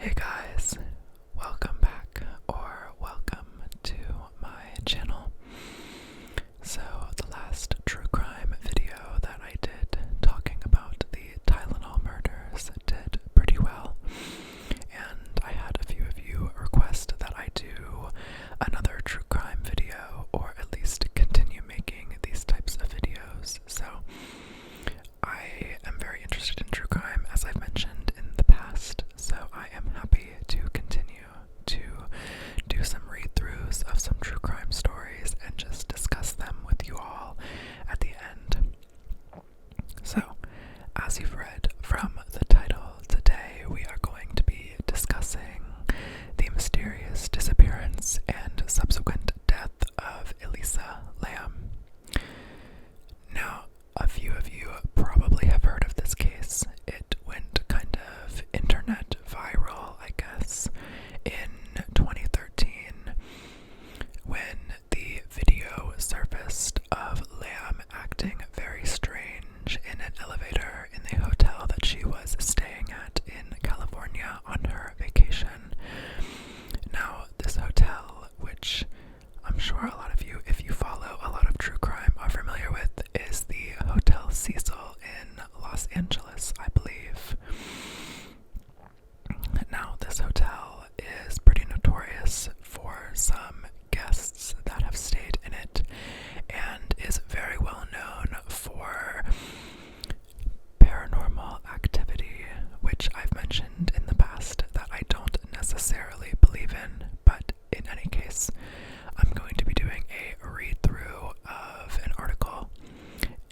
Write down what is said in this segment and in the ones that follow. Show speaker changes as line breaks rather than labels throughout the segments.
Hey guys, welcome back or welcome to my channel. So the last true crime video that I did talking about the Tylenol murders did pretty well, and I had a few of you request that I do another true crime video, or at least continue making these types of videos. So I am very interested in true crime, as I've mentioned in the past, so I am happy to continue to do some read-throughs of some true crime stories and just discuss them with you all at the end. So, as you've read from the title, today we are going to be discussing the mysterious disappearance and subsequent death of Elisa Lam. Now, a few of you probably have heard of this case. It went kind of internet viral, I guess, in 2013 when the video surfaced of Lam acting very strange in an elevator in the hotel that she was staying at in California on her vacation. Now, this hotel, which I'm sure a lot of you, if you follow a lot of true crime, are familiar with, is the Hotel Cecil in Los Angeles, I believe. Now, this hotel is pretty notorious for some guests that have stayed in it, and is very well known for paranormal activity, which I've mentioned in the past that I don't necessarily believe in, but in any case, I'm going to be doing a read-through of an article,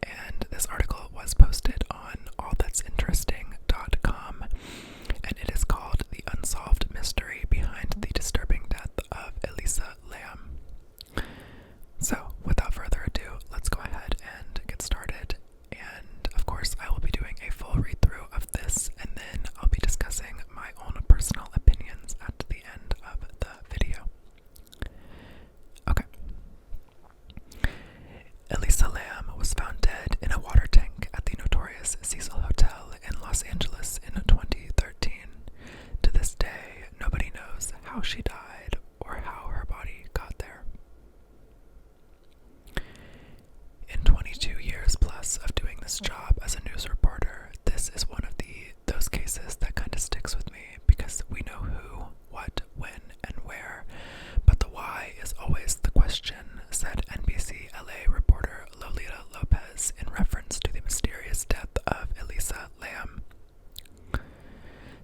and this article was posted on allthat'sinteresting.com, and it is called The Unsolved Mystery Behind the Disturbing Death of Elisa Lam. So, without further ado, let's go ahead and get started, and of course I will be doing a full read-through of this, and then I'll be discussing my own personal opinions at the end of the video. Okay. Elisa Lam was found dead in a water tank at the notorious Cecil Hotel in Los Angeles in 2013. To this day, nobody knows how she died or how her body got there. In 22 years plus of doing this job as a news reporter, this is one of those cases that kind of sticks with me, because we know who, what, when, and where, but the why is always the question, said NBC LA reporter Lolita Lopez in reference to the mysterious death of Elisa Lam.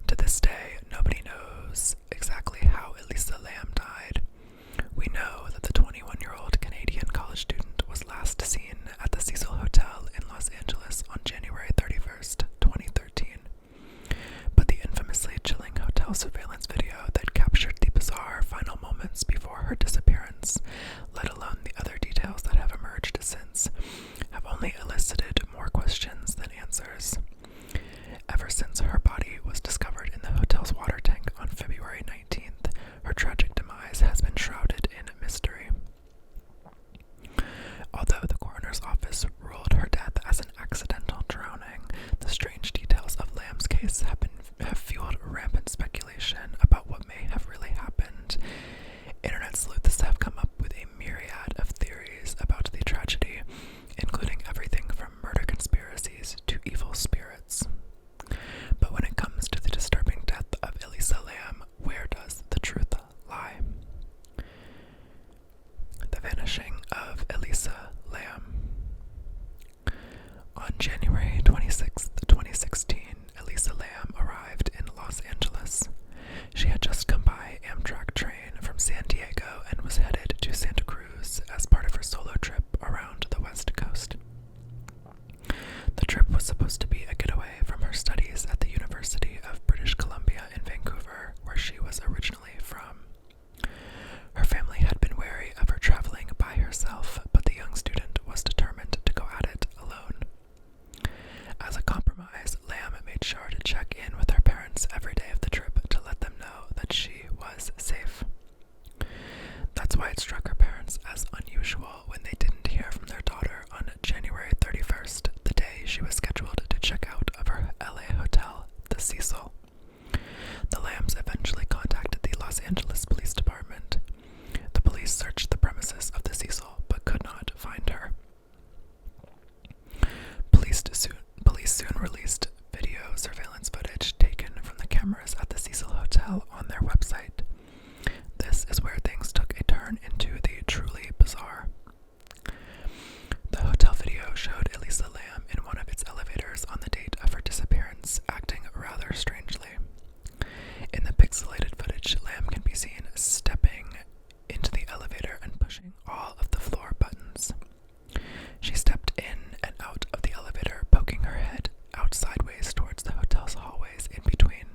To this day, nobody knows exactly how Elisa Lam died. We know that the 21-year-old Canadian college student was last seen at the Cecil Hotel in Los Angeles on January 31st, 2013. But the infamously chilling hotel surveillance video that captured the bizarre final moments before her disappearance, let alone the other details that have emerged since, have only elicited more questions than answers. Ever since her body was discovered in the hotel's water tank on February 19th, her tragic demise has been shrouded in mystery. Although the coroner's office ruled her death as an accidental drowning, the strange details of Lam's case have fueled rampant speculation Angeles Police Department. The police searched the premises of the Cecil but could not find her. Police soon released video surveillance footage taken from the cameras at the Cecil Hotel on their website. This is where things took a turn into the truly bizarre. The hotel video showed Elisa Lam in one of its elevators on the date of her disappearance, acting rather strangely. In the pixelated footage, Lam can be seen stepping into the elevator and pushing all of the floor buttons. She stepped in and out of the elevator, poking her head out sideways towards the hotel's hallways in between.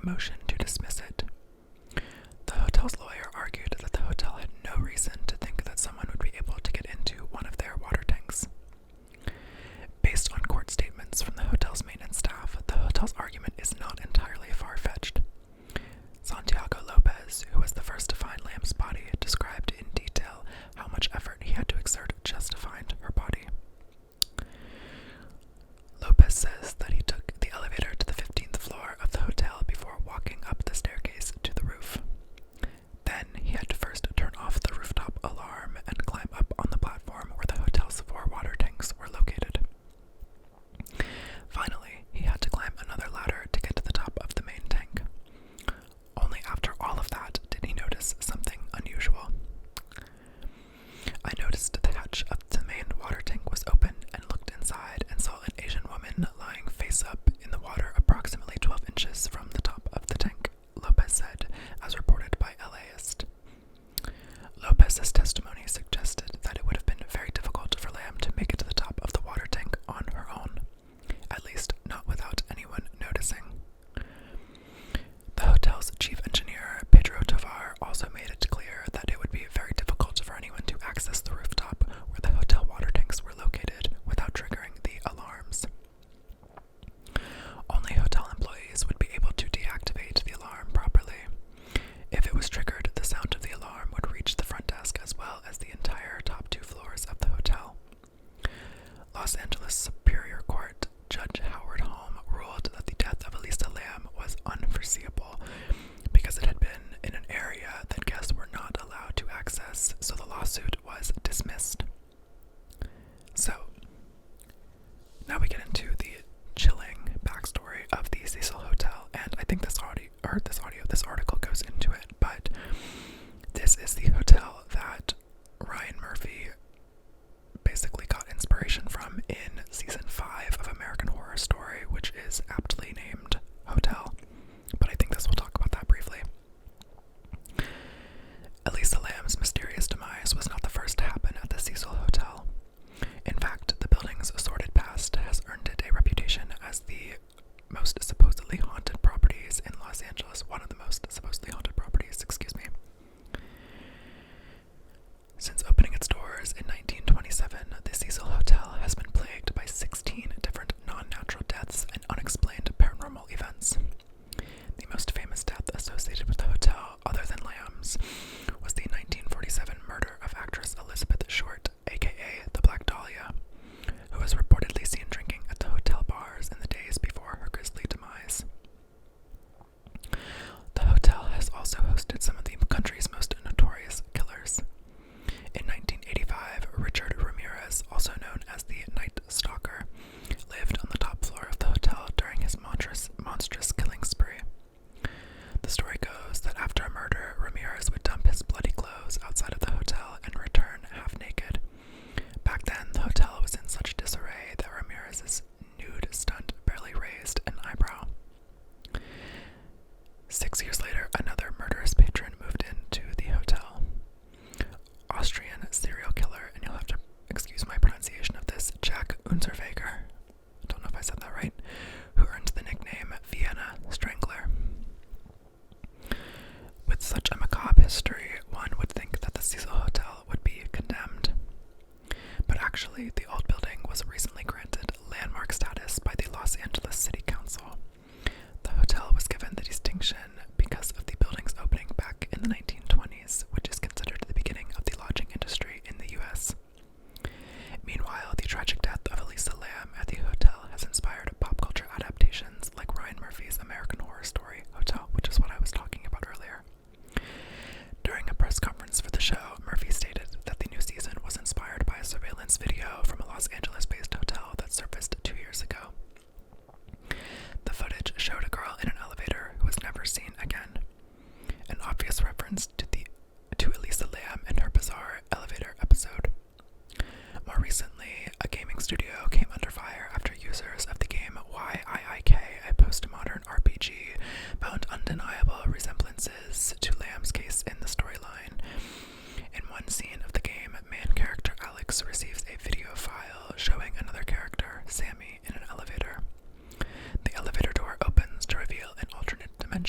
a motion to dismiss it. The hotel's lawyer argued that the hotel had no reason to think that someone would be able to get into one of their water tanks. Based on court statements from the hotel's maintenance staff, the hotel's argument is not entirely far-fetched. Santiago Lopez, who was the first to find Lam's body, described in detail how much effort he had to exert just to find her body. Lopez says that he took the elevator to the 15th floor of the hotel before walking up the staircase to the roof. Then he had to first turn off the rooftop alarm and climb up on the platform where the hotel's 4 water tanks were located. Finally, he had to climb another ladder to get to the top of the main tank. Only after all of that did he notice something unusual. I noticed the hatch of the main water tank was open and looked inside and saw an Asian woman lying face up in the water approximately 12 inches from the top of the tank, Lopez said, as reported by LAist. Lopez's testimony suggested that it would have been very difficult for Lam to make it to the top of the water tank on her own, at least not without anyone noticing. The hotel's chief engineer, Pedro Tovar, also made it clear that it would be very difficult for anyone to access the rooftop where the hotel water tanks were located without triggering the alarms. Only hotel employees would be able to deactivate the alarm properly. If it was triggered, the sound of the alarm would reach the front desk as well as the entire top 2 floors of the hotel. Los Angeles Superior Court Judge Howard Holm ruled that the death of Elisa Lam was unforeseeable because it had been in an area that guests were not allowed to access, so the lawsuit was dismissed. So, now we get into the chilling backstory of the Cecil Hotel, and I think this article goes into it, but this is the hotel that Ryan Murphy basically got inspiration from in season 5 of American Horror Story, which is aptly named Hotel, but I think this will talk about that briefly. Elisa Lam's mysterious demise was not the first to happen at the Cecil Hotel. In fact, the building's sordid past has earned it a reputation as the most supposedly haunted properties in Los Angeles, one of the most supposedly haunted properties, Since opening its doors in 1927, the Cecil Hotel has been plagued by 16 different non-natural deaths and unexplained paranormal events. The most famous death associated with the hotel, other than Lamb's, was the 1947 murder of actress Elizabeth Short, aka the Black Dahlia, who was reportedly seen drinking at the hotel bars in the days before her grisly demise. The hotel has also hosted some of the country's most notorious killers. In 1985, Richard Ramirez, also known as the Night Stalker, lived on the top floor of the hotel during his monstrous killing spree. The story goes that after a murder, Ramirez would dump his bloody clothes outside of the hotel and return half naked. Back then, the hotel was in such disarray that Ramirez's nude stunt barely raised an eyebrow. 6 years later, another murderous patron moved into the hotel. Austrian serial killer, and you'll have to excuse my pronunciation of this, Jack Unserweger, I don't know if I said that right, who earned the nickname Vienna Strangler. With such a macabre history, one would think that the Cecil Hotel would be condemned. But actually, the old building was recently granted landmark status by the Los Angeles City Council. The hotel was given the distinction because of the building's opening back in the 1920s, which is considered the beginning of the lodging industry in the U.S. Meanwhile, the tragic death of Elisa Lam at the hotel has inspired pop culture adaptations like Ryan Murphy's American Horror Story Hotel, which is what I was talking about earlier. During a press conference for the show, Murphy stated that the new season was inspired by a surveillance video from a Los Angeles-based hotel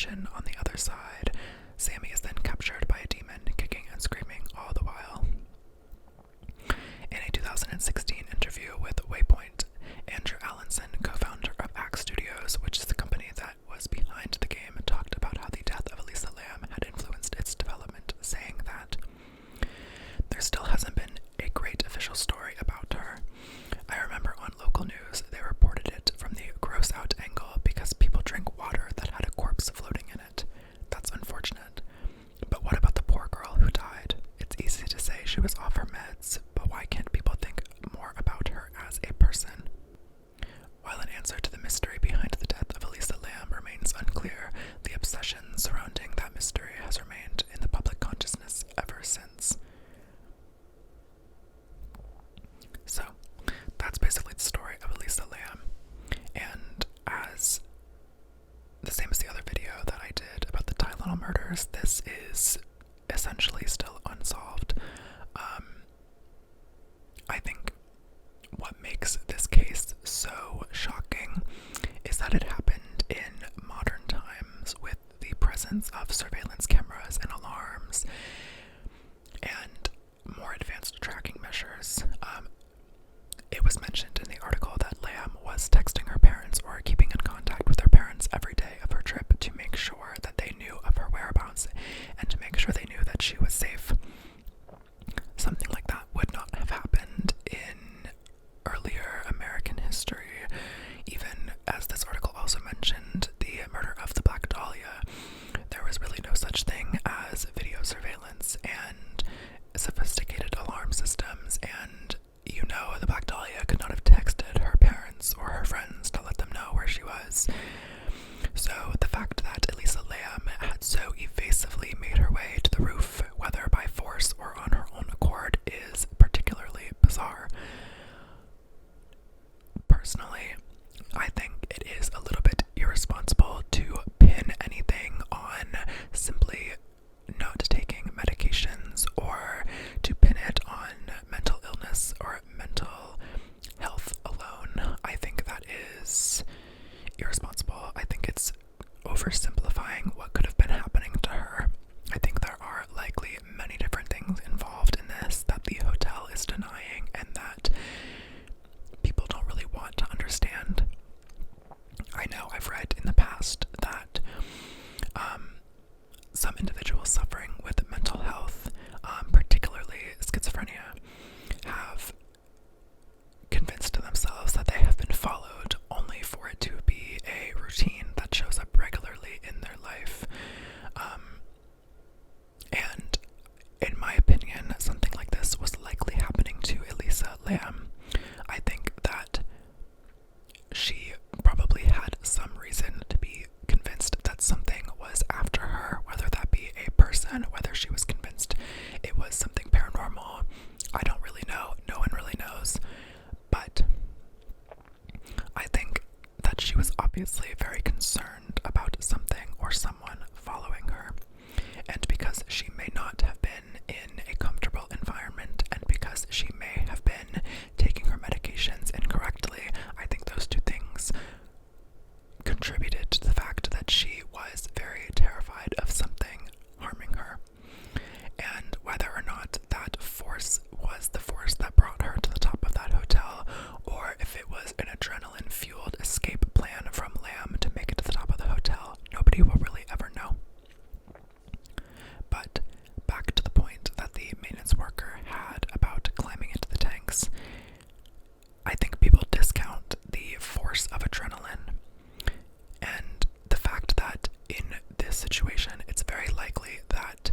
attention on the other side. Sammy is then captured by a demon, kicking and screaming all the while. In a 2016 interview with Waypoint, Andrew Allenson, co-founder of Axe Studios, which is the company that was behind the game, talked about how the death of Elisa Lam had influenced its development, saying that there still hasn't been a great official story about her. I remember on local news they reported it from the gross out angle because people drink water that had a corpse floating in it. That's unfortunate. But what about the poor girl who died? It's easy to say she was off her meds, but why can't people think more about her as a person? While an answer to the mystery behind the death of Elisa Lam remains unclear, the obsession surrounding that mystery has remained in the public consciousness ever since. So, that's basically the story of Elisa Lam. And as the same as the other video that I did about the Tylenol murders, this is essentially still unsolved. I think what makes this case so shocking is that it happened in modern times with the presence of surveillance cameras and alarms and more advanced tracking measures. It was mentioned in the article that Lam was texting her parents or keeping in contact with her parents every day of her trip to make sure that they knew of her whereabouts and to make sure they knew that she was safe. Something like that would not have happened in earlier American history. Even as this article also mentioned the murder of the Black Dahlia, there was really no such thing as video surveillance and sophisticated alarm systems, and the Black Dahlia could not have texted her parents or her friends to let them know where she was. So the fact that Elisa Lam had so evasively made her way to the roof, whether by force or on her own accord, is particularly bizarre. Personally, I think it is a little bit irresponsible to pin anything on simply not taking medications or to pin it on mental illness or mental health alone. I think that is irresponsible. I think it's oversimplifying what could have been happening to her. I think there are likely many different things involved in this that the hotel is denying and that people don't really want to understand. I know I've read in the past that some individuals suffering with mental health, particularly schizophrenia, have convinced themselves that they have been followed only for it to be a routine that shows up regularly in their life. And in my opinion, something like this was likely happening to Elisa Lam. I think that she probably had some reason to be convinced that something was after her, whether that be a person, whether she was convinced it was something paranormal. I don't really know. No one really knows. But I think that she was obviously very concerned about something or someone following her. And because she may not have been in a comfortable environment, and because she may have been taking her medications incorrectly, I think those two things contributed to the fact that she was very terrified of something harming her. And whether or not that force was the force that brought her to the top of that hotel, or if it was an adrenaline-fueled escape plan from Lam to make it to the top of the hotel, nobody will really ever know. But back to the point that the maintenance worker had about climbing into the tanks, I think people discount the force of adrenaline and the fact that in this situation, it's very likely that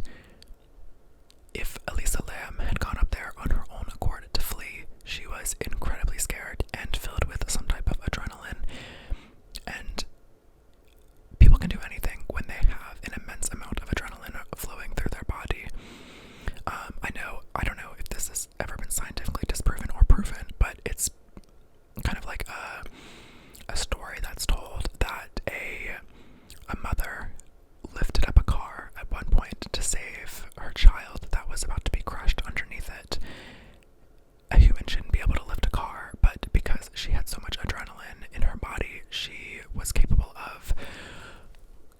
if Elisa Lam had gone up there on her own accord to flee, she was incredibly scared and filled with some type of adrenaline. And people can do anything when they have an immense amount of adrenaline flowing through their body. I don't know if this has ever been scientifically disproven or proven, but it's kind of like a story that's told that a mother lifted up a car at one point to save her child that was about to be crushed underneath it. A human shouldn't be able to lift a car, but because she had so much adrenaline in her body, she was capable of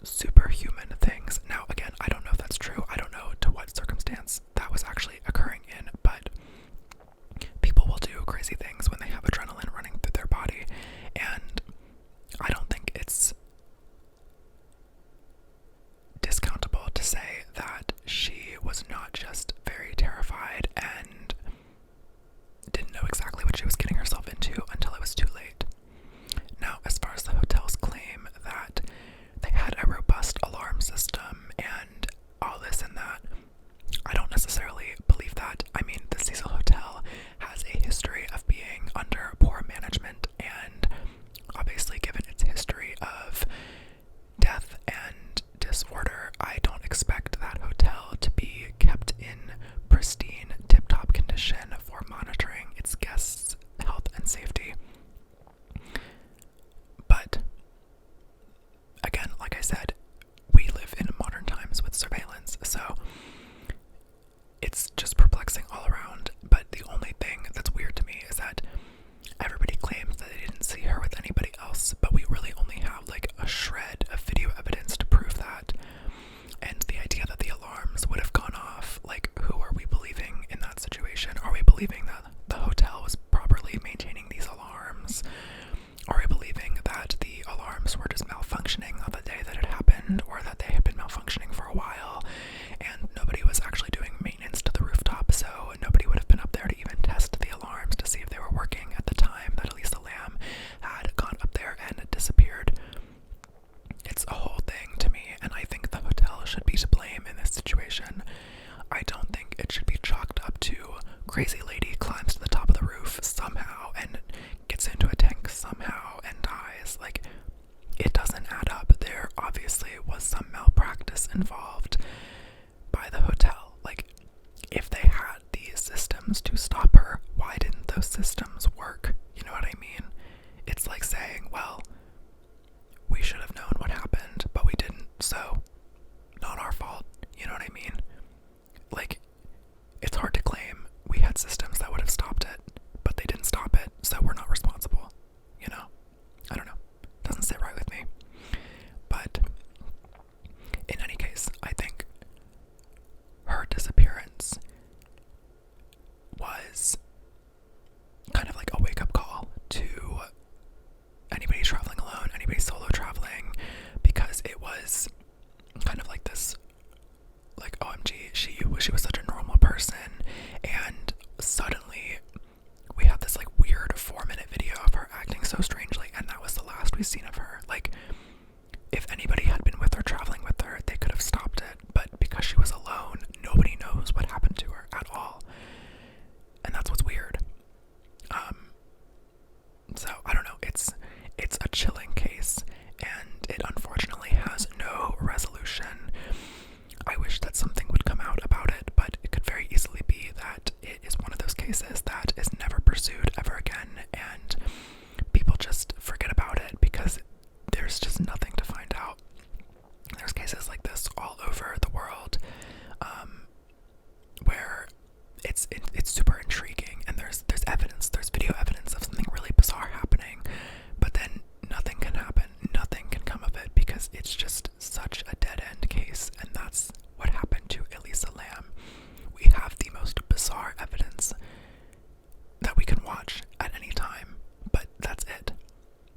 superhuman things. Now, again, I don't know if that's true. I don't know to what circumstance that was actually occurring in, but people will do crazy things when they have adrenaline running through their body, and I don't think it's discountable to say that she was not just very terrified and didn't know exactly what she was getting herself into until it was too late. Now, as far as the hotel's claim that they had a robust alarm system and all this and that, I don't necessarily believe that. I mean, the Cecil Hotel has a history of being under poor management, and obviously given its history of death and disorder, I don't expect that hotel to be kept in pristine, tip-top condition for monitoring its guests' health and safety. But again, like I said, we live in modern times with surveillance, so it's just perplexing all around. But the only thing that's weird to me is that everybody claims that they didn't see her with anybody else, but we really only have like a shred of video evidence to prove that. And the idea that the alarms would have gone off, like, who are we believing in that situation? Are we believing that the hotel was properly maintaining these alarms? Are we believing that the alarms were just malfunctioning on the day that it happened, or that they had been malfunctioning for a while and nobody was actually doing maintenance to the rooftop, so nobody would have been up there to even test the alarms to see if they were working at the time that Elisa Lam had gone up there and disappeared? It's a whole thing to me, and I think the hotel should be to blame in this situation. I don't think it should be chalked up to crazy lady climbs to the top of the roof somehow and gets into a tank somehow and dies. Like, it doesn't add up. There obviously was some malpractice involved by the hotel. Like, if they had these systems to stop her, why didn't those systems work? You know what I mean? It's like saying, well, we should have known what happened, but we didn't, so not our fault. You know what I mean? Like, it's hard to claim we had systems that would have stopped it, but they didn't stop it, so we're not responsible. You know? I don't know. Doesn't sit right with me. But in any case, I think her disappearance was kind of like a wake-up call to anybody traveling alone, anybody solo traveling, because it was kind of like this, like, OMG, she was such a normal person, and suddenly we have this like weird 4-minute video of her acting so strangely, and that was the last we've seen of her. Like, if anybody had been with her, traveling with her, they could have stopped it, but because she was alone, nobody knows what happened to her at all, and that's what's weird. So I don't know, it's a chilling case, and it unfortunately has no resolution. I wish that something would come out about it, but it could very easily be that it is one of those cases that is never pursued ever again, and people just forget about it because there's just nothing to find out. There's cases like this all over the world, where it's super intriguing, and there's evidence, there's video evidence of something really bizarre happening, but then nothing can happen, nothing can come of it, because it's just such a dead-end case, and that's what happened to Elisa Lam. We have the most bizarre evidence that we can watch at any time, but that's it.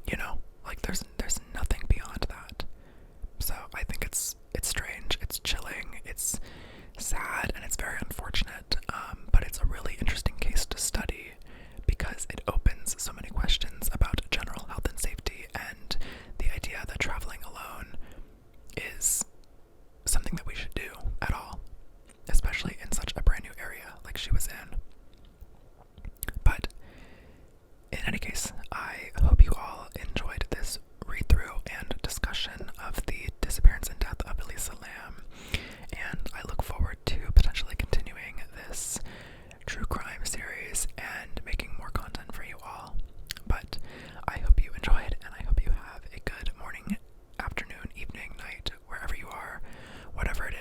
You know, like, there's nothing beyond that. So I think it's strange, it's chilling, it's sad, and it's very unfortunate, but it's a really interesting case to study because it opens so many questions about general health and safety, and the idea that traveling alone is something that we should do at all, especially in such a brand new area like she was in. But in any case, I hope you all enjoyed this read-through and discussion of the disappearance and death of Elisa Lam, and I look forward to potentially continuing this true crime series and making more content for you all. But I hope you enjoyed, and I hope you have a good morning, afternoon, evening, night, wherever you are, whatever it